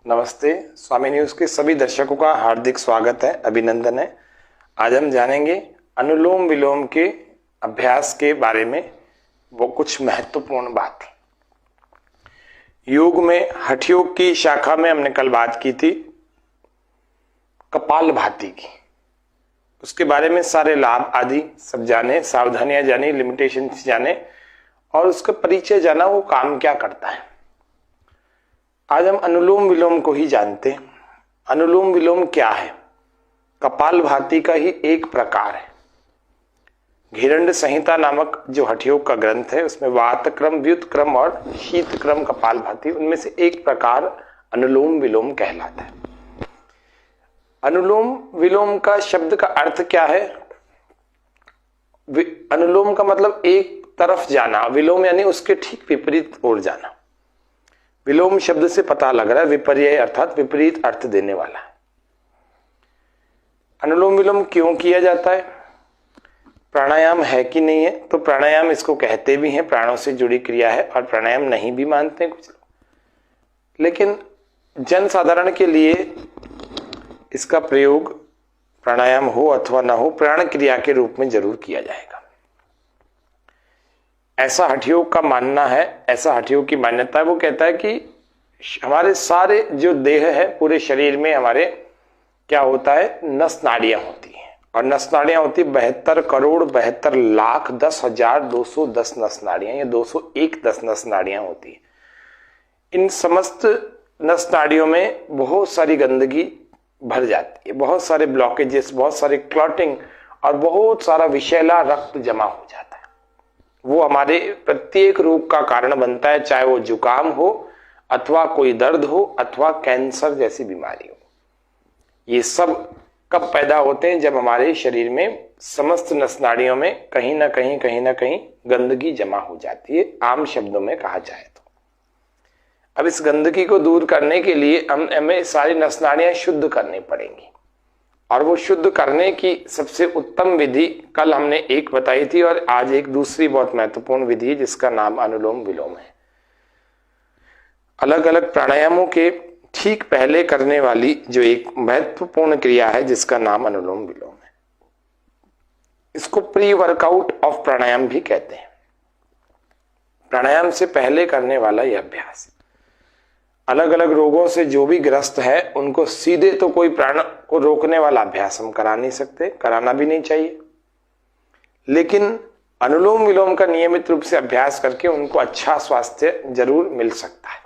नमस्ते। स्वामी न्यूज के सभी दर्शकों का हार्दिक स्वागत है, अभिनंदन है। आज हम जानेंगे अनुलोम विलोम के अभ्यास के बारे में वो कुछ महत्वपूर्ण बात। योग में हठ योग की शाखा में हमने कल बात की थी कपालभाति की। उसके बारे में सारे लाभ आदि सब जाने, सावधानियां जानी, लिमिटेशन जाने और उसका परिचय जाना, वो काम क्या करता है। आज हम अनुलोम विलोम को ही जानते हैं। अनुलोम विलोम क्या है? कपालभाति का ही एक प्रकार है। घिरंड संहिता नामक जो हठ योग का ग्रंथ है, उसमें वात क्रम, व्युत क्रम और शीत क्रम कपालभाति, उनमें से एक प्रकार अनुलोम विलोम कहलाता है। अनुलोम विलोम का शब्द का अर्थ क्या है? अनुलोम का मतलब एक तरफ जाना, विलोम यानी उसके ठीक विपरीत ओर जाना। विलोम शब्द से पता लग रहा है विपर्य अर्थात विपरीत अर्थ देने वाला है। अनुलोम विलोम क्यों किया जाता है? प्राणायाम है कि नहीं है? तो प्राणायाम इसको कहते भी हैं, प्राणों से जुड़ी क्रिया है, और प्राणायाम नहीं भी मानते हैं कुछ लोग। लेकिन जन साधारण के लिए इसका प्रयोग प्राणायाम हो अथवा ना हो, प्राण क्रिया के रूप में जरूर किया जाएगा। ऐसा हठ योग का मानना है, ऐसा हठ योग की मान्यता है। वो कहता है कि हमारे सारे जो देह है, पूरे शरीर में हमारे क्या होता है, नस नाड़ियां होती हैं। और नस नाड़ियां होती 72 करोड़ 72 लाख 10,210 नस नाड़ियां, या 201 नस नाड़ियां होती है। इन समस्त नस नाड़ियों में बहुत सारी गंदगी भर जाती है, बहुत सारे ब्लॉकेजेस, बहुत सारी क्लॉटिंग और बहुत सारा विषैला रक्त जमा हो जाता है। वो हमारे प्रत्येक रोग का कारण बनता है, चाहे वो जुकाम हो अथवा कोई दर्द हो अथवा कैंसर जैसी बीमारी हो। ये सब कब पैदा होते हैं? जब हमारे शरीर में समस्त नस नाड़ियों में कहीं ना कहीं गंदगी जमा हो जाती है, आम शब्दों में कहा जाए तो। अब इस गंदगी को दूर करने के लिए हमें सारी नस नाड़ियां शुद्ध करनी पड़ेंगी, और वो शुद्ध करने की सबसे उत्तम विधि कल हमने एक बताई थी, और आज एक दूसरी बहुत महत्वपूर्ण विधि जिसका नाम अनुलोम विलोम है। अलग अलग प्राणायामों के ठीक पहले करने वाली जो एक महत्वपूर्ण क्रिया है जिसका नाम अनुलोम विलोम है। इसको प्री वर्कआउट ऑफ प्राणायाम भी कहते हैं। प्राणायाम से पहले करने वाला यह अभ्यास अलग अलग रोगों से जो भी ग्रस्त है उनको सीधे तो कोई प्राण को रोकने वाला अभ्यास हम करा नहीं सकते, कराना भी नहीं चाहिए। लेकिन अनुलोम विलोम का नियमित रूप से अभ्यास करके उनको अच्छा स्वास्थ्य जरूर मिल सकता है।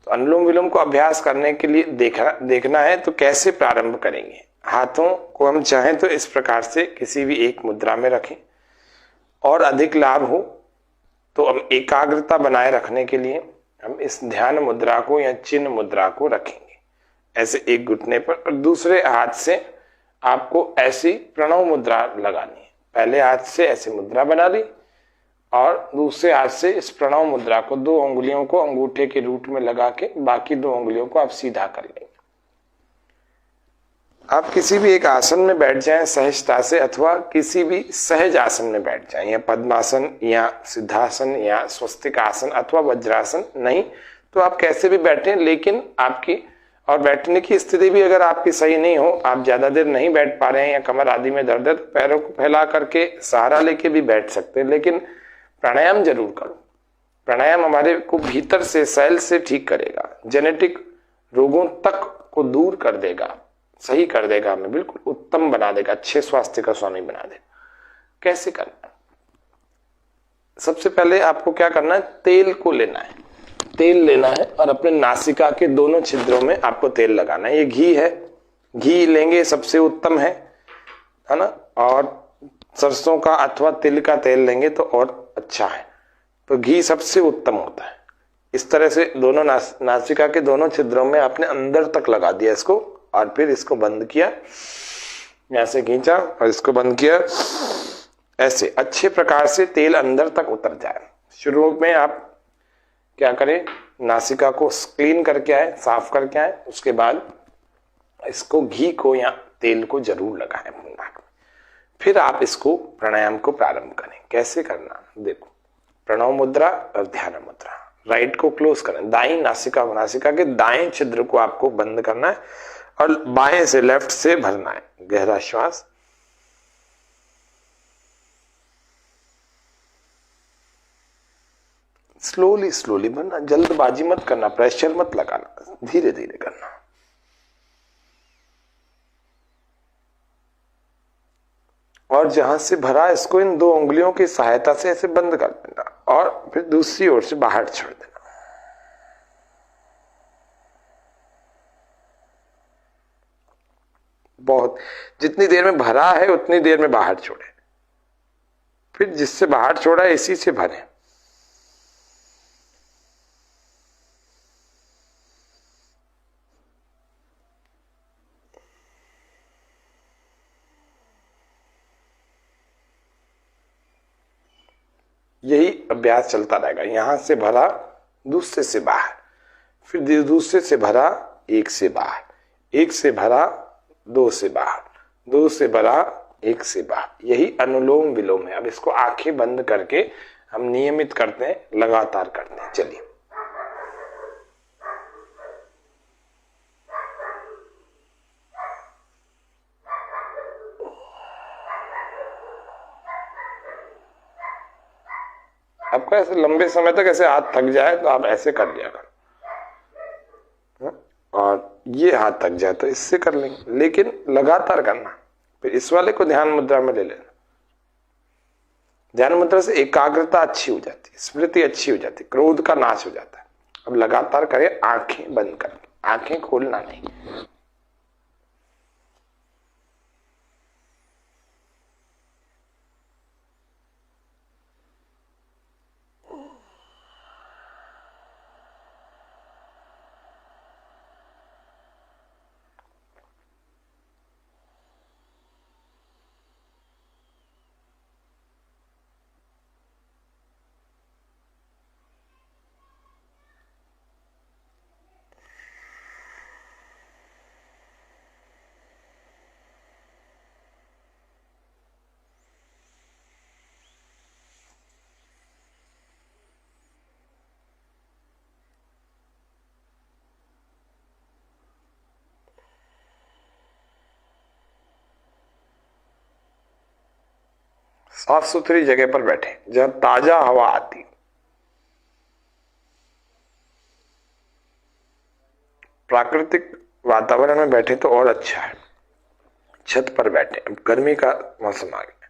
तो अनुलोम विलोम को अभ्यास करने के लिए देखना है तो कैसे प्रारंभ करेंगे। हाथों को हम चाहें तो इस प्रकार से किसी भी एक मुद्रा में रखें, और अधिक लाभ हो तो हम एकाग्रता बनाए रखने के लिए हम इस ध्यान मुद्रा को या चिन्ह मुद्रा को रखेंगे ऐसे एक घुटने पर, और दूसरे हाथ से आपको ऐसी प्रणव मुद्रा लगानी है। पहले हाथ से ऐसी मुद्रा बना ली और दूसरे हाथ से इस प्रणव मुद्रा को 2 उंगलियों को अंगूठे के रूट में लगा के बाकी 2 उंगलियों को आप सीधा कर लेंगे। आप किसी भी एक आसन में बैठ जाएं सहजता से, अथवा किसी भी सहज आसन में बैठ जाएं, या पद्मासन या सिद्धासन या स्वस्तिक आसन अथवा वज्रासन, नहीं तो आप कैसे भी बैठें। लेकिन आपकी और बैठने की स्थिति भी अगर आपकी सही नहीं हो, आप ज्यादा देर नहीं बैठ पा रहे हैं या कमर आदि में दर्द है, तो पैरों को फैला करके सहारा लेके भी बैठ सकते हैं। लेकिन प्राणायाम जरूर करो। प्राणायाम हमारे को भीतर से, सेल से ठीक करेगा, जेनेटिक रोगों तक को दूर कर देगा, सही कर देगा, हमें बिल्कुल उत्तम बना देगा, अच्छे स्वास्थ्य का स्वामी बना देगा। कैसे करना? सबसे पहले आपको क्या करना है, तेल को लेना है। तेल लेना है और अपने नासिका के दोनों छिद्रों में आपको तेल लगाना है। ये घी है, घी लेंगे सबसे उत्तम है ना, और सरसों का अथवा तिल का तेल लेंगे तो और अच्छा है। तो घी सबसे उत्तम होता है। इस तरह से दोनों नासिका के दोनों छिद्रों में आपने अंदर तक लगा दिया इसको, और फिर इसको बंद किया, यहां से खींचा और इसको बंद किया। ऐसे अच्छे प्रकार से तेल अंदर तक उतर जाए। शुरू में आप क्या करें, नासिका को क्लीन करके आए, साफ करके आए, उसके बाद इसको घी को या तेल को जरूर लगाएं अपने नाक में। फिर आप इसको प्राणायाम को प्रारंभ करें। कैसे करना देखो, प्रणव मुद्रा और ध्यान मुद्रा। राइट को क्लोज करें, दाई नासिका, नासिका के दाएं छिद्र को आपको बंद करना है और बाएं से लेफ्ट से भरना है। गहरा श्वास, स्लोली स्लोली भरना, जल्दबाजी मत करना, प्रेशर मत लगाना, धीरे धीरे करना। और जहां से भरा इसको इन 2 उंगलियों की सहायता से ऐसे बंद कर देना और फिर दूसरी ओर से बाहर छोड़ देना। बहुत, जितनी देर में भरा है उतनी देर में बाहर छोड़े, फिर जिससे बाहर छोड़ा है इसी से भरें। यही अभ्यास चलता रहेगा। यहां से भरा, दूसरे से बाहर, फिर दूसरे से भरा, एक से बाहर, एक से भरा, 2 से बाहर, 2 से भरा, 1 से बाहर। यही अनुलोम विलोम है। अब इसको आंखें बंद करके हम नियमित करते हैं, लगातार करते हैं। चलिए, आपका ऐसे लंबे समय तक ऐसे हाथ थक जाए तो आप ऐसे कर लिया कर, और ये हाथ थक जाए तो इससे कर लेंगे, लेकिन लगातार करना। फिर इस वाले को ध्यान मुद्रा में ले लेना। ध्यान मुद्रा से एकाग्रता अच्छी हो जाती है, स्मृति अच्छी हो जाती है, क्रोध का नाश हो जाता है। अब लगातार करें, आंखें बंद करके, आंखें खोलना नहीं। साफ सुथरी जगह पर बैठे जहां ताजा हवा आती। प्राकृतिक वातावरण में बैठे तो और अच्छा है। छत पर बैठे, अब गर्मी का मौसम आ गया,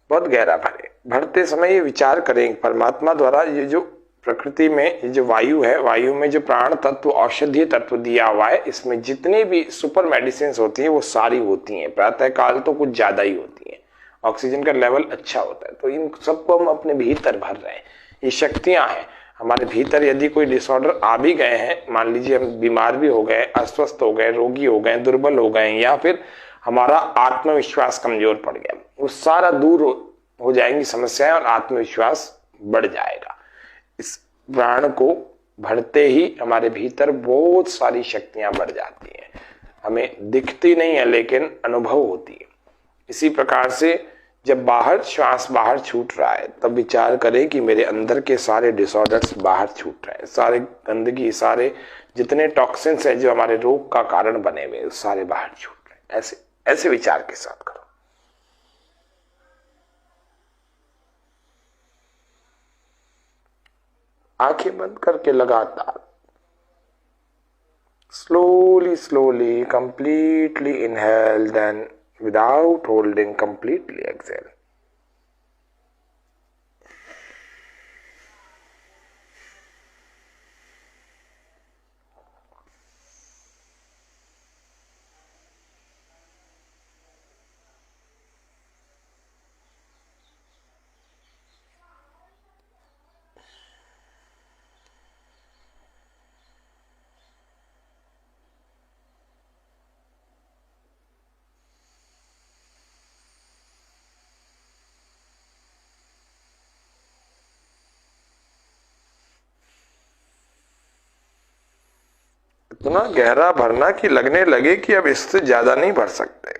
बहुत गहरा भरे। भरते समय ये विचार करें, परमात्मा द्वारा ये जो प्रकृति में ये जो वायु है, वायु में जो प्राण तत्व, औषधीय तत्व दिया हुआ है, इसमें जितनी भी सुपर मेडिसिन होती है वो सारी होती हैं। प्रातः काल तो कुछ ज्यादा ही होती है, ऑक्सीजन का लेवल अच्छा होता है। तो इन सबको हम अपने भीतर भर रहे हैं। ये शक्तियां हैं हमारे भीतर। यदि कोई डिसऑर्डर आ भी गए हैं, मान लीजिए हम बीमार भी हो गए, अस्वस्थ हो गए, रोगी हो गए, दुर्बल हो गए, या फिर हमारा आत्मविश्वास कमजोर पड़ गया, वो सारा दूर हो जाएंगी समस्याएं और आत्मविश्वास बढ़ जाएगा। इस प्राण को भरते ही हमारे भीतर बहुत सारी शक्तियां बढ़ जाती हैं। हमें दिखती नहीं है लेकिन अनुभव होती है। इसी प्रकार से जब बाहर श्वास बाहर छूट रहा है, तब विचार करें कि मेरे अंदर के सारे डिसऑर्डर्स बाहर छूट रहे हैं, सारे गंदगी, सारे जितने टॉक्सिन्स हैं जो हमारे रोग का कारण बने हुए, सारे बाहर छूट रहे हैं। ऐसे ऐसे विचार के साथ करो। आंखें बंद करके लगातार slowly slowly completely inhale, then without holding completely exhale. इतना गहरा भरना कि लगने लगे कि अब इससे ज्यादा नहीं भर सकते।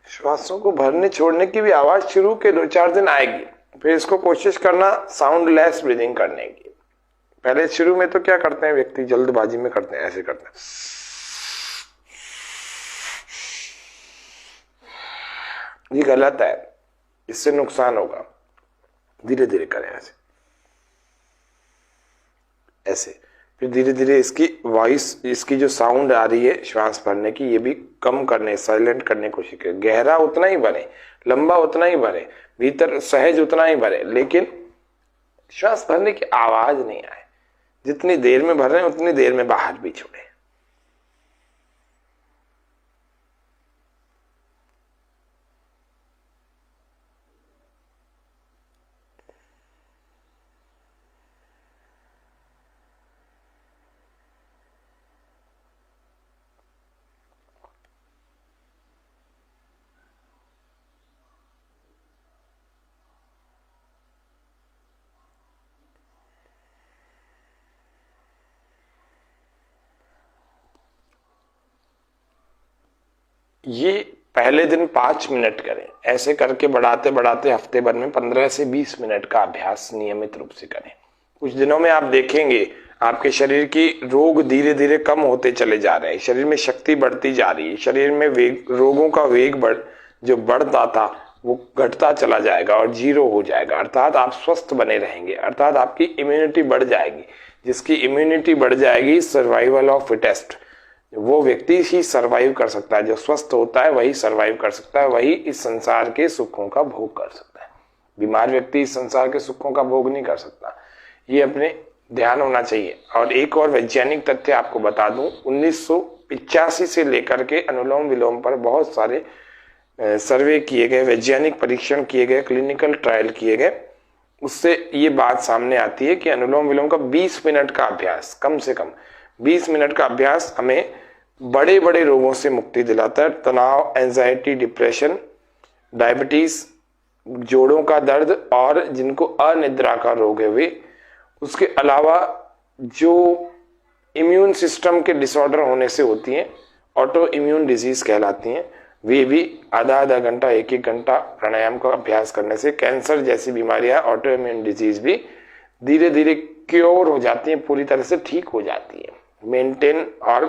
श्वासों को भरने छोड़ने की भी आवाज शुरू के 2-4 दिन आएगी। फिर इसको कोशिश करना साउंड लेस ब्रीदिंग करने की। पहले शुरू में तो क्या करते हैं व्यक्ति, जल्दबाजी में करते हैं, ऐसे करते हैं, ये गलत है, इससे नुकसान होगा। धीरे धीरे करें ऐसे ऐसे। फिर धीरे धीरे इसकी वॉइस, इसकी जो साउंड आ रही है श्वास भरने की, ये भी कम करने, साइलेंट करने की कोशिश करें। गहरा उतना ही भरे, लंबा उतना ही भरे, भीतर सहज उतना ही भरे, लेकिन श्वास भरने की आवाज नहीं आए। जितनी देर में भर रहे हैं उतनी देर में बाहर भी छोड़े। ये पहले दिन 5 मिनट करें। ऐसे करके बढ़ाते बढ़ाते हफ्ते भर में 15 से 20 मिनट का अभ्यास नियमित रूप से करें। कुछ दिनों में आप देखेंगे आपके शरीर की रोग धीरे धीरे कम होते चले जा रहे हैं, शरीर में शक्ति बढ़ती जा रही है, शरीर में रोगों का वेग जो बढ़ता था वो घटता चला जाएगा और 0 हो जाएगा। अर्थात आप स्वस्थ बने रहेंगे, अर्थात आपकी इम्यूनिटी बढ़ जाएगी। जिसकी इम्यूनिटी बढ़ जाएगी, सर्वाइवल ऑफ फिटेस्ट, वो व्यक्ति ही सरवाइव कर सकता है। जो स्वस्थ होता है वही सरवाइव कर सकता है, वही इस संसार के सुखों का भोग कर सकता है। बीमार व्यक्ति इस संसार के सुखों का भोग नहीं कर सकता। ये अपने ध्यान होना चाहिए। और एक और वैज्ञानिक तथ्य आपको बता दूं, 1985 से लेकर के अनुलोम विलोम पर बहुत सारे सर्वे किए गए, वैज्ञानिक परीक्षण किए गए, क्लिनिकल ट्रायल किए गए। उससे ये बात सामने आती है कि अनुलोम विलोम का 20 मिनट का अभ्यास, कम से कम 20 मिनट का अभ्यास हमें बड़े बड़े रोगों से मुक्ति दिलाता है। तनाव, एंजाइटी, डिप्रेशन, डायबिटीज, जोड़ों का दर्द और जिनको अनिद्रा का रोग है वे, उसके अलावा जो इम्यून सिस्टम के डिसऑर्डर होने से होती हैं, ऑटो इम्यून डिजीज कहलाती हैं, वे भी आधा आधा घंटा, एक एक घंटा प्राणायाम का अभ्यास करने से कैंसर जैसी बीमारियां, ऑटो इम्यून डिजीज भी धीरे धीरे क्योर हो जाती हैं, पूरी तरह से ठीक हो जाती है। मेंटेन और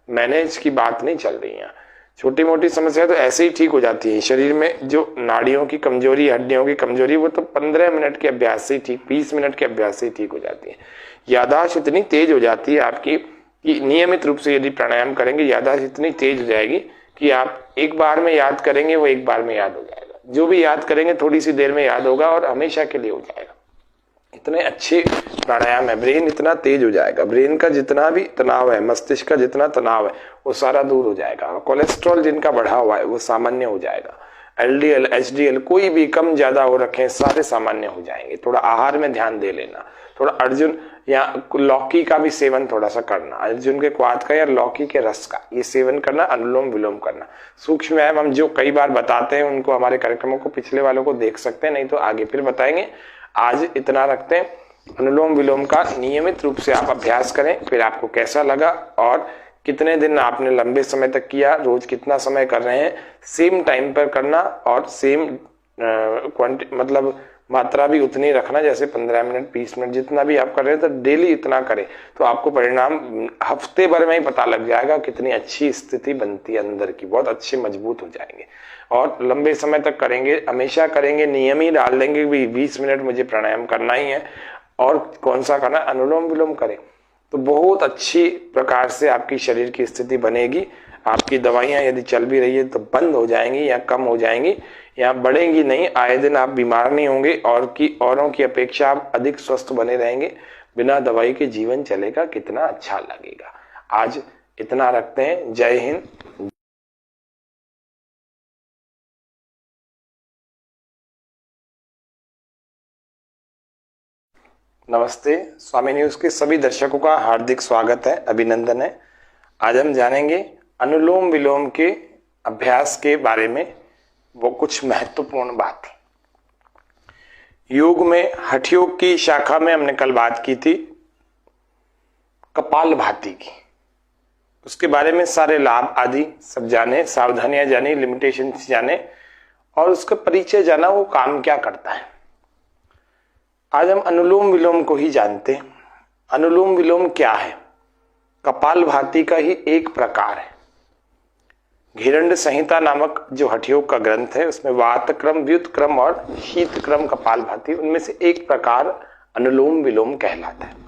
मैनेज की बात नहीं चल रही है। छोटी मोटी समस्या तो ऐसे ही ठीक हो जाती है। शरीर में जो नाड़ियों की कमजोरी, हड्डियों की कमजोरी, वो तो 15 मिनट के अभ्यास से ही ठीक, 20 मिनट के अभ्यास से ही ठीक हो जाती है। याददाश्त इतनी तेज हो जाती है आपकी कि नियमित रूप से यदि प्राणायाम करेंगे, याददाश्त इतनी तेज हो जाएगी कि आप एक बार में याद करेंगे, वो एक बार में याद हो जाएगा। जो भी याद करेंगे थोड़ी सी देर में याद होगा और हमेशा के लिए हो जाएगा। इतने अच्छे प्राणायाम है, ब्रेन इतना तेज हो जाएगा। ब्रेन का जितना भी तनाव है, मस्तिष्क का जितना तनाव है, वो सारा दूर हो जाएगा। कोलेस्ट्रॉल जिनका बढ़ा हुआ है वो सामान्य हो जाएगा। LDL, HDL कोई भी कम ज्यादा हो रखे, सारे सामान्य हो जाएंगे। थोड़ा आहार में ध्यान दे लेना, थोड़ा अर्जुन या लौकी का भी सेवन थोड़ा सा करना, अर्जुन के क्वाथ का या लौकी के रस का ये सेवन करना, अनुलोम विलोम करना। सूक्ष्म व्यायाम हम जो कई बार बताते हैं, उनको हमारे कार्यक्रमों को पिछले वालों को देख सकते हैं, नहीं तो आगे फिर बताएंगे। आज इतना रखते हैं। अनुलोम विलोम का नियमित रूप से आप अभ्यास करें, फिर आपको कैसा लगा और कितने दिन आपने लंबे समय तक किया, रोज कितना समय कर रहे हैं, सेम टाइम पर करना और सेम मतलब मात्रा भी उतनी रखना, जैसे 15 मिनट, 20 मिनट, जितना भी आप कर रहे हैं, तो डेली इतना करें तो आपको परिणाम हफ्ते भर में ही पता लग जाएगा। कितनी अच्छी स्थिति बनती है अंदर की, बहुत अच्छे मजबूत हो जाएंगे और लंबे समय तक करेंगे, हमेशा करेंगे। नियम ही डाल देंगे भी 20 मिनट मुझे प्राणायाम करना ही है और कौन सा करना, अनुलोम विलोम करें तो बहुत अच्छी प्रकार से आपकी शरीर की स्थिति बनेगी। आपकी दवाइयां यदि चल भी रही है तो बंद हो जाएंगी या कम हो जाएंगी या बढ़ेंगी नहीं। आए दिन आप बीमार नहीं होंगे और औरों की अपेक्षा आप अधिक स्वस्थ बने रहेंगे। बिना दवाई के जीवन चलेगा, कितना अच्छा लगेगा। आज इतना रखते हैं। जय हिंद। नमस्ते। स्वामी न्यूज के सभी दर्शकों का हार्दिक स्वागत है, अभिनंदन है। आज हम जानेंगे अनुलोम विलोम के अभ्यास के बारे में, वो कुछ महत्वपूर्ण बात। योग में हठ योग की शाखा में हमने कल बात की थी कपालभाति की। उसके बारे में सारे लाभ आदि सब जाने, सावधानियां जानी, लिमिटेशन जाने और उसका परिचय जाना, वो काम क्या करता है। आज हम अनुलोम विलोम को ही जानते हैं। अनुलोम विलोम क्या है? कपालभाति का ही एक प्रकार है। घिरंड संहिता नामक जो हठयोग का ग्रंथ है उसमें वात क्रम, व्युत क्रम और शीत क्रम कपालभाति, उनमें से एक प्रकार अनुलोम विलोम कहलाता है।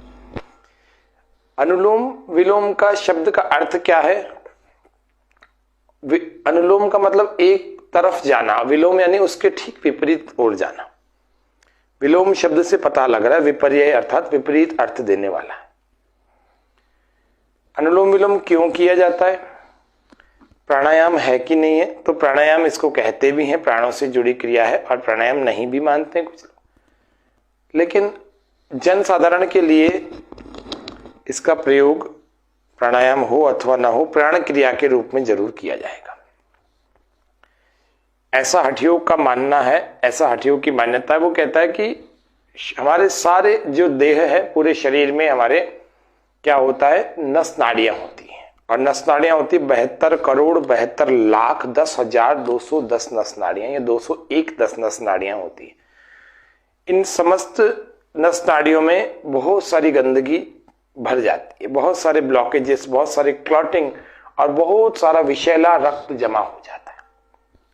अनुलोम विलोम का शब्द का अर्थ क्या है? अनुलोम का मतलब एक तरफ जाना, विलोम यानी उसके ठीक विपरीत ओर जाना। विलोम शब्द से पता लग रहा है विपर्यय अर्थात विपरीत अर्थ देने वाला है। अनुलोम विलोम क्यों किया जाता है? प्राणायाम है कि नहीं है? तो प्राणायाम इसको कहते भी हैं, प्राणों से जुड़ी क्रिया है, और प्राणायाम नहीं भी मानते हैं कुछ लोग, लेकिन जन साधारण के लिए इसका प्रयोग प्राणायाम हो अथवा ना हो, प्राण क्रिया के रूप में जरूर किया जाएगा। ऐसा हठयोग का मानना है, ऐसा हठयोग की मान्यता है, वो कहता है कि हमारे सारे जो देह है, पूरे शरीर में हमारे क्या होता है, नस नाड़ियां होती हैं, और नस नाड़ियां होती 72 करोड़ 72 लाख 10,210 नस नाड़ियां, या 201 नस नाड़ियां होती है। इन समस्त नस नाड़ियों में बहुत सारी गंदगी भर जाती है, बहुत सारे ब्लॉकेजेस, बहुत सारी क्लॉटिंग और बहुत सारा विषैला रक्त जमा हो जाता है।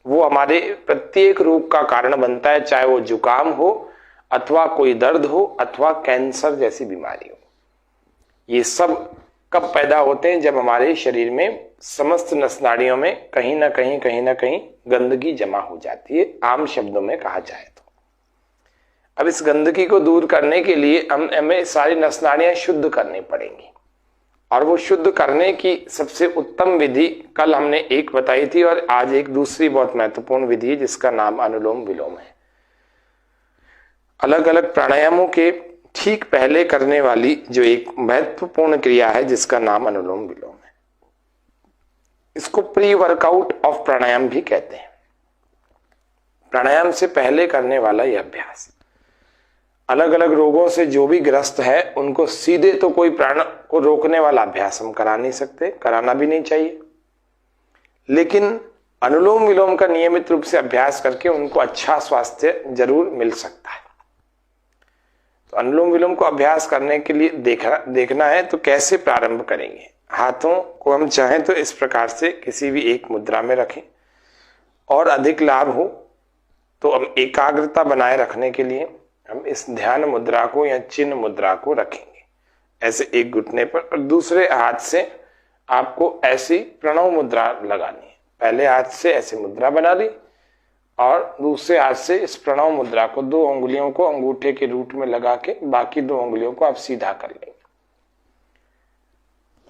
वो हमारे प्रत्येक रोग का कारण बनता है, चाहे वो जुकाम हो अथवा कोई दर्द हो अथवा कैंसर जैसी बीमारी हो। ये सब कब पैदा होते हैं? जब हमारे शरीर में समस्त नस नाड़ियों में कहीं ना कहीं गंदगी जमा हो जाती है, आम शब्दों में कहा जाए तो। अब इस गंदगी को दूर करने के लिए हमें सारी नस नाड़ियां शुद्ध करनी पड़ेंगी, और वो शुद्ध करने की सबसे उत्तम विधि कल हमने एक बताई थी, और आज एक दूसरी बहुत महत्वपूर्ण विधि है जिसका नाम अनुलोम विलोम है। अलग अलग प्राणायामों के ठीक पहले करने वाली जो एक महत्वपूर्ण क्रिया है जिसका नाम अनुलोम विलोम है। इसको प्री वर्कआउट ऑफ प्राणायाम भी कहते हैं। प्राणायाम से पहले करने वाला यह अभ्यास अलग अलग रोगों से जो भी ग्रस्त है उनको सीधे तो कोई प्राण को रोकने वाला अभ्यास हम करा नहीं सकते, कराना भी नहीं चाहिए, लेकिन अनुलोम विलोम का नियमित रूप से अभ्यास करके उनको अच्छा स्वास्थ्य जरूर मिल सकता है। तो अनुलोम विलोम को अभ्यास करने के लिए देखना है तो कैसे प्रारंभ करेंगे। हाथों को हम चाहें तो इस प्रकार से किसी भी एक मुद्रा में रखें, और अधिक लाभ हो तो हम एकाग्रता बनाए रखने के लिए हम इस ध्यान मुद्रा को या चिन्ह मुद्रा को रखेंगे ऐसे एक घुटने पर, और दूसरे हाथ से आपको ऐसी प्रणव मुद्रा लगानी है। पहले हाथ से ऐसी मुद्रा बना ली और दूसरे हाथ से इस प्रणव मुद्रा को 2 उंगलियों को अंगूठे के रूट में लगा के बाकी 2 उंगलियों को आप सीधा कर लेंगे।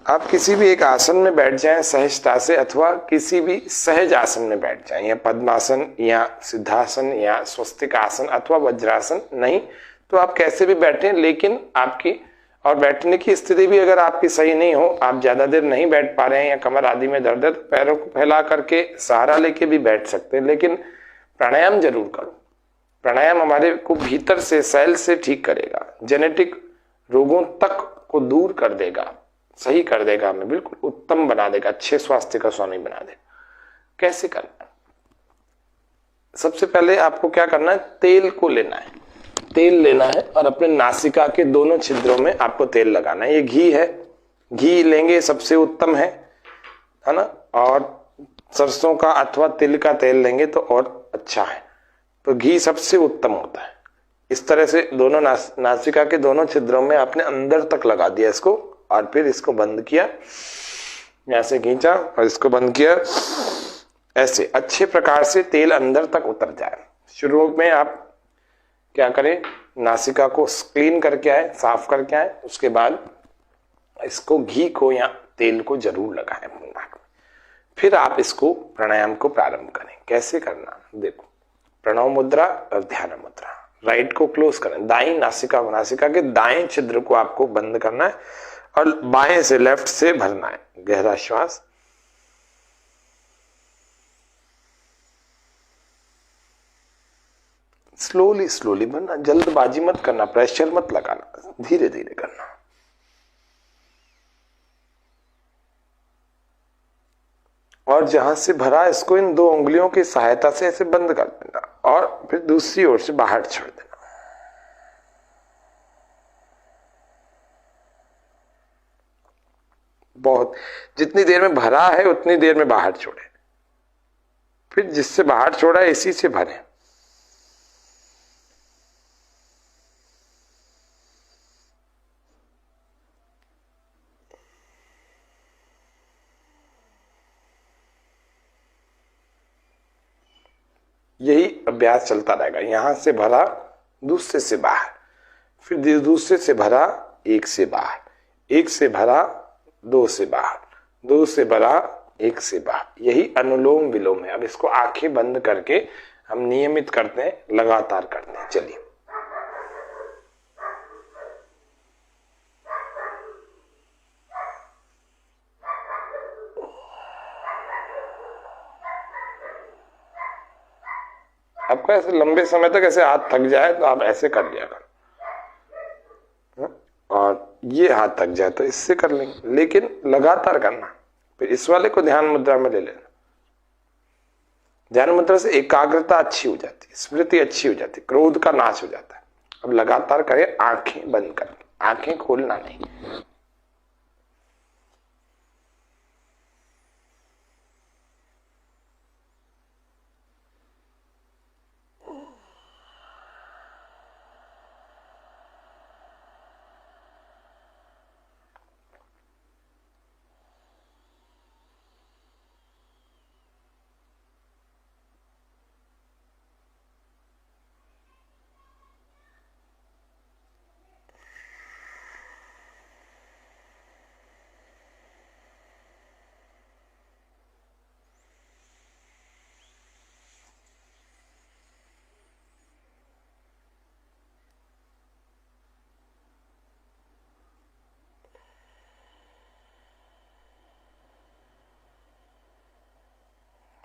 आप किसी भी एक आसन में बैठ जाएं सहजता से, अथवा किसी भी सहज आसन में बैठ जाएं, या पद्मासन या सिद्धासन या स्वस्तिक आसन अथवा वज्रासन, नहीं तो आप कैसे भी बैठें, लेकिन आपकी और बैठने की स्थिति भी अगर आपकी सही नहीं हो, आप ज्यादा देर नहीं बैठ पा रहे हैं या कमर आदि में दर्द है, पैरों को फैला करके सहारा लेके भी बैठ सकते हैं, लेकिन प्राणायाम जरूर करो। प्राणायाम हमारे को भीतर से सेल से ठीक करेगा, जेनेटिक रोगों तक को दूर कर देगा, सही कर देगा, हमें बिल्कुल उत्तम बना देगा, अच्छे स्वास्थ्य का स्वामी बना देगा। कैसे करना? सबसे पहले आपको क्या करना है, तेल को लेना है, तेल लेना है और अपने नासिका के दोनों छिद्रों में आपको तेल लगाना है। ये घी है, घी लेंगे सबसे उत्तम है ना, और सरसों का अथवा तिल का तेल लेंगे तो और अच्छा है, तो घी सबसे उत्तम होता है। इस तरह से दोनों नासिका के दोनों छिद्रों में आपने अंदर तक लगा दिया इसको, और फिर इसको बंद किया, यहां से खींचा और इसको बंद किया, ऐसे अच्छे प्रकार से तेल अंदर तक उतर जाए। शुरू में आप क्या करें, नासिका को क्लीन करके आए, साफ करके आए, उसके बाद इसको घी को या तेल को जरूर लगाएं अपने नाक में। फिर आप इसको प्राणायाम को प्रारंभ करें। कैसे करना देखो, प्रणव मुद्रा और ध्यान मुद्रा। राइट को क्लोज करें, दाई नासिका के दाएं छिद्र को आपको बंद करना है और बाएं से लेफ्ट से भरना है। गहरा श्वास, स्लोली स्लोली भरना, जल्दबाजी मत करना, प्रेशर मत लगाना, धीरे धीरे करना। और जहां से भरा इसको इन दो उंगलियों की सहायता से ऐसे बंद कर देना और फिर दूसरी ओर से बाहर छोड़ देना। बहुत, जितनी देर में भरा है उतनी देर में बाहर छोड़े, फिर जिससे बाहर छोड़ा है इसी से भरे। यही अभ्यास चलता रहेगा। यहां से भरा, दूसरे से बाहर, फिर दूसरे से भरा, एक से बाहर, एक से भरा, दो से बाहर, दो से भरा, एक से बाहर। यही अनुलोम विलोम है। अब इसको आंखें बंद करके हम नियमित करते हैं, लगातार करते हैं। चलिए, आपका ऐसे लंबे समय तक ऐसे हाथ थक जाए तो आप ऐसे कर लिया करो, और ये हाथ थक जाए तो इससे कर लेंगे, लेकिन लगातार करना। फिर इस वाले को ध्यान मुद्रा में ले लेना। ध्यान मुद्रा से एकाग्रता अच्छी हो जाती है, स्मृति अच्छी हो जाती है, क्रोध का नाश हो जाता है। अब लगातार करें, आंखें बंद कर, आंखें खोलना नहीं।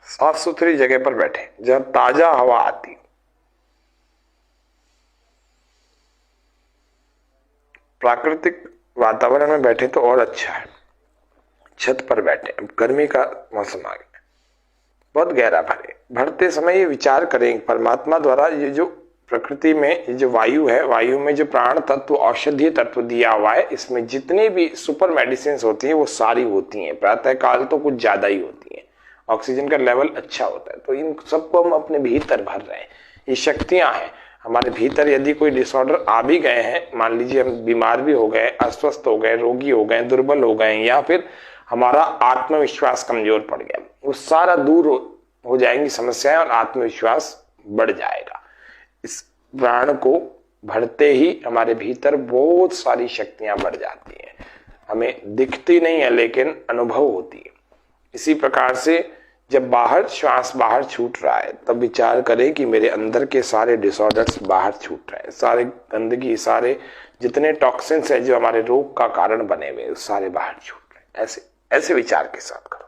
साफ सुथरी जगह पर बैठे जहां ताजा हवा आती। प्राकृतिक वातावरण में बैठे तो और अच्छा है। छत पर बैठे, अब गर्मी का मौसम आ गया, बहुत गहरा भरे। भरते समय ये विचार करें, परमात्मा द्वारा ये जो प्रकृति में ये जो वायु है, वायु में जो प्राण तत्व, औषधीय तत्व दिया हुआ है, इसमें जितनी भी सुपर मेडिसिन होती है वो सारी होती हैं। प्रातः काल तो कुछ ज्यादा ही होती है, ऑक्सीजन का लेवल अच्छा होता है। तो इन सबको हम अपने भीतर भर रहे हैं। ये शक्तियां हैं हमारे भीतर। यदि कोई डिसऑर्डर आ भी गए हैं, मान लीजिए हम बीमार भी हो गए, अस्वस्थ हो गए, रोगी हो गए, दुर्बल हो गए, या फिर हमारा आत्मविश्वास कमजोर पड़ गया, वो सारा दूर हो जाएंगी समस्याएं और आत्मविश्वास बढ़ जाएगा। इस प्राण को भरते ही हमारे भीतर बहुत सारी शक्तियां बढ़ जाती हैं। हमें दिखती नहीं है लेकिन अनुभव होती है। इसी प्रकार से जब बाहर श्वास बाहर छूट रहा है, तब विचार करें कि मेरे अंदर के सारे डिसऑर्डर्स बाहर छूट रहे हैं, सारे गंदगी, सारे जितने टॉक्सिन्स हैं जो हमारे रोग का कारण बने हुए, सारे बाहर छूट रहे हैं। ऐसे ऐसे विचार के साथ करो।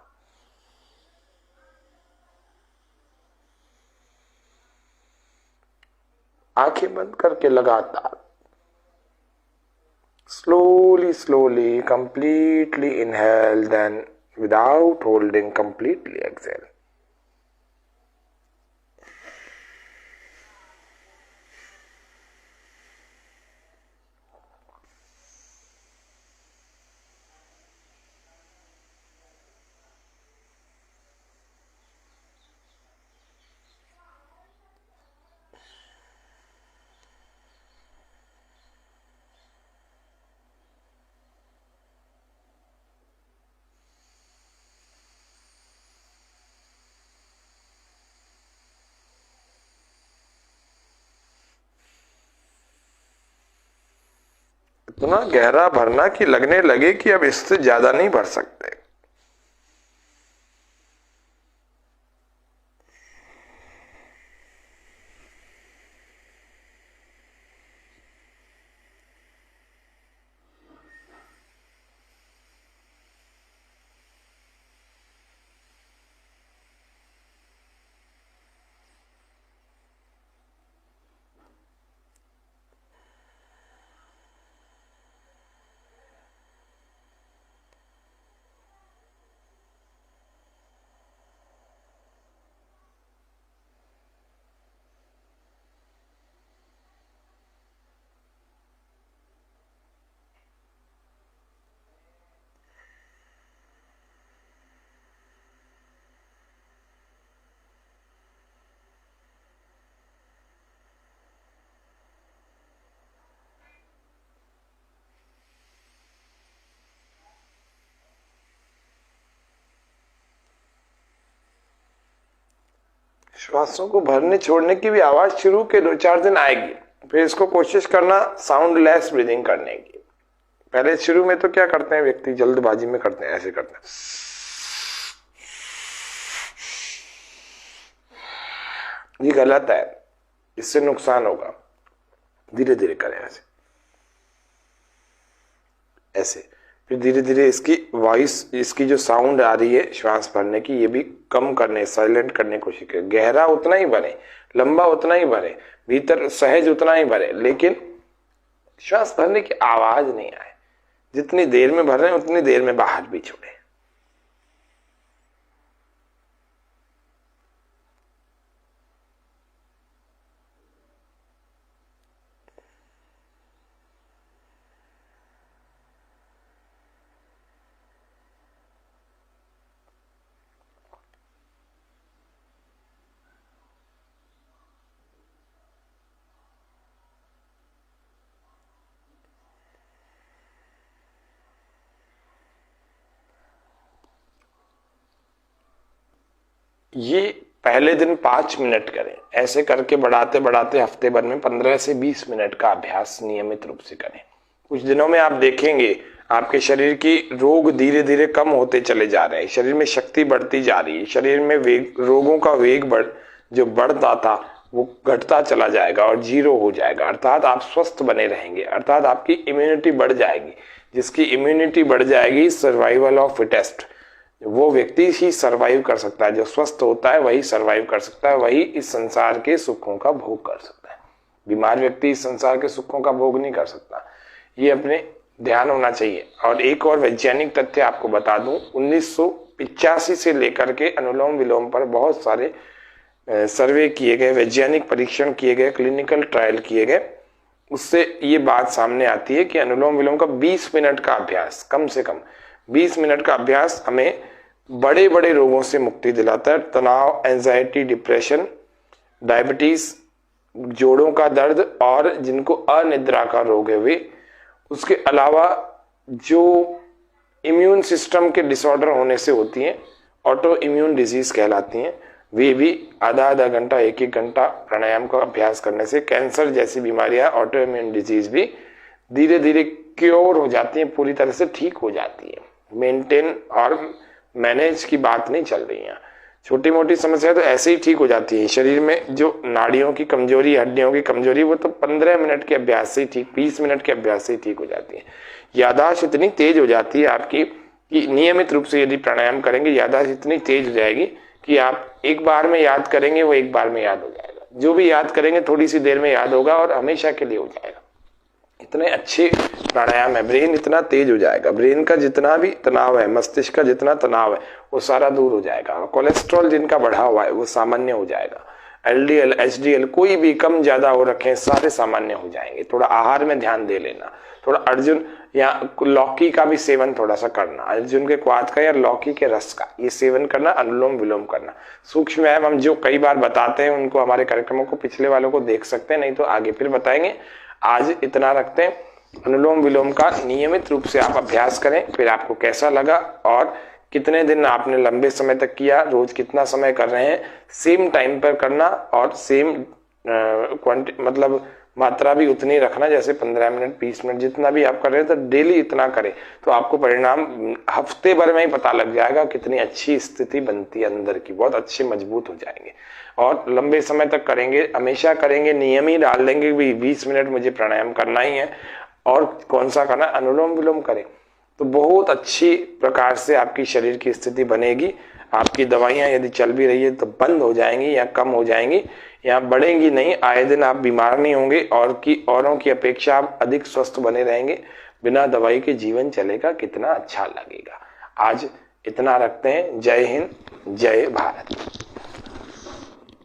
आंखें बंद करके लगातार slowly slowly completely inhale, then without holding completely exhale. इतना गहरा भरना कि लगने लगे कि अब इससे ज्यादा नहीं भर सकते। श्वासों को भरने छोड़ने की भी आवाज शुरू के 2-4 दिन आएगी, फिर इसको कोशिश करना साउंड लेस ब्रीदिंग करने की। पहले शुरू में तो क्या करते हैं व्यक्ति, जल्दबाजी में करते हैं, ऐसे करते हैं, ये गलत है, इससे नुकसान होगा। धीरे धीरे करें ऐसे ऐसे, फिर धीरे धीरे इसकी वॉइस, इसकी जो साउंड आ रही है श्वास भरने की, ये भी कम करने, साइलेंट करने की कोशिश करें। गहरा उतना ही भरे, लंबा उतना ही भरे, भीतर सहज उतना ही भरे, लेकिन श्वास भरने की आवाज नहीं आए। जितनी देर में भर रहे हैं उतनी देर में बाहर भी छोड़े। ये पहले दिन 5 मिनट करें, ऐसे करके बढ़ाते बढ़ाते हफ्ते भर में 15 से 20 मिनट का अभ्यास नियमित रूप से करें। कुछ दिनों में आप देखेंगे आपके शरीर की रोग धीरे धीरे कम होते चले जा रहे हैं, शरीर में शक्ति बढ़ती जा रही है, शरीर में रोगों का वेग जो बढ़ता था वो घटता चला जाएगा और 0 हो जाएगा। अर्थात आप स्वस्थ बने रहेंगे, अर्थात आपकी इम्यूनिटी बढ़ जाएगी। जिसकी इम्यूनिटी बढ़ जाएगी, सर्वाइवल ऑफ फिटेस्ट, वो व्यक्ति ही सरवाइव कर सकता है। जो स्वस्थ होता है वही सरवाइव कर सकता है, वही इस संसार के सुखों का भोग कर सकता है। बीमार व्यक्ति इस संसार के सुखों का भोग नहीं कर सकता, ये अपने ध्यान होना चाहिए। और एक और वैज्ञानिक तथ्य आपको बता दूं, 1985 से लेकर के अनुलोम विलोम पर बहुत सारे सर्वे किए गए, वैज्ञानिक परीक्षण किए गए, क्लिनिकल ट्रायल किए गए। उससे ये बात सामने आती है कि अनुलोम विलोम का 20 मिनट का अभ्यास, कम से कम 20 मिनट का अभ्यास हमें बड़े बड़े रोगों से मुक्ति दिलाता है। तनाव, एंजाइटी, डिप्रेशन, डायबिटीज, जोड़ों का दर्द और जिनको अनिद्रा का रोग है वे, उसके अलावा जो इम्यून सिस्टम के डिसऑर्डर होने से होती हैं, ऑटो इम्यून डिजीज कहलाती हैं, वे भी आधा आधा घंटा, एक एक घंटा प्राणायाम का अभ्यास करने से कैंसर जैसी बीमारियां, ऑटो इम्यून डिजीज भी धीरे धीरे क्योर हो जाती हैं, पूरी तरह से ठीक हो जाती है। मेंटेन और मैनेज की बात नहीं चल रही है। छोटी मोटी समस्या तो ऐसे ही ठीक हो जाती है। शरीर में जो नाड़ियों की कमजोरी, हड्डियों की कमजोरी, वो तो 15 मिनट के अभ्यास से ही ठीक, 20 मिनट के अभ्यास से ही ठीक हो जाती है। याददाश्त इतनी तेज हो जाती है आपकी कि नियमित रूप से यदि प्राणायाम करेंगे, याददाश्त इतनी तेज हो जाएगी कि आप एक बार में याद करेंगे, वो एक बार में याद हो जाएगा। जो भी याद करेंगे थोड़ी सी देर में याद होगा और हमेशा के लिए हो जाएगा। इतने अच्छे प्राणायाम है, ब्रेन इतना तेज हो जाएगा, ब्रेन का जितना भी तनाव है, मस्तिष्क का जितना तनाव है वो सारा दूर हो जाएगा। कोलेस्ट्रॉल जिनका बढ़ा हुआ है वो सामान्य हो जाएगा। LDL, HDL कोई भी कम ज्यादा हो रखे सारे सामान्य हो जाएंगे। थोड़ा आहार में ध्यान दे लेना, थोड़ा अर्जुन या लौकी का भी सेवन थोड़ा सा करना, अर्जुन के क्वाथ का या लौकी के रस का ये सेवन करना, अनुलोम विलोम करना। सूक्ष्म व्यायाम हम जो कई बार बताते हैं उनको हमारे कार्यक्रमों को पिछले वालों को देख सकते हैं, नहीं तो आगे फिर बताएंगे। आज इतना रखते हैं। अनुलोम विलोम का नियमित रूप से आप अभ्यास करें, फिर आपको कैसा लगा और कितने दिन आपने लंबे समय तक किया, रोज कितना समय कर रहे हैं, सेम टाइम पर करना और सेम मतलब मात्रा भी उतनी रखना, जैसे 15 मिनट 20 मिनट जितना भी आप कर रहे हैं, तो डेली इतना करें तो आपको परिणाम हफ्ते भर में ही पता लग जाएगा। कितनी अच्छी स्थिति बनती है अंदर की, बहुत अच्छे मजबूत हो जाएंगे और लंबे समय तक करेंगे, हमेशा करेंगे, नियम ही डाल देंगे भी 20 मिनट मुझे प्राणायाम करना ही है और कौन सा करना, अनुलोम विलोम करें तो बहुत अच्छी प्रकार से आपकी शरीर की स्थिति बनेगी। आपकी दवाइयां यदि चल भी रही है तो बंद हो जाएंगी या कम हो जाएंगी या बढ़ेंगी नहीं। आए दिन आप बीमार नहीं होंगे और औरों की अपेक्षा आप अधिक स्वस्थ बने रहेंगे। बिना दवाई के जीवन चलेगा, कितना अच्छा लगेगा। आज इतना रखते हैं। जय हिंद, जय भारत।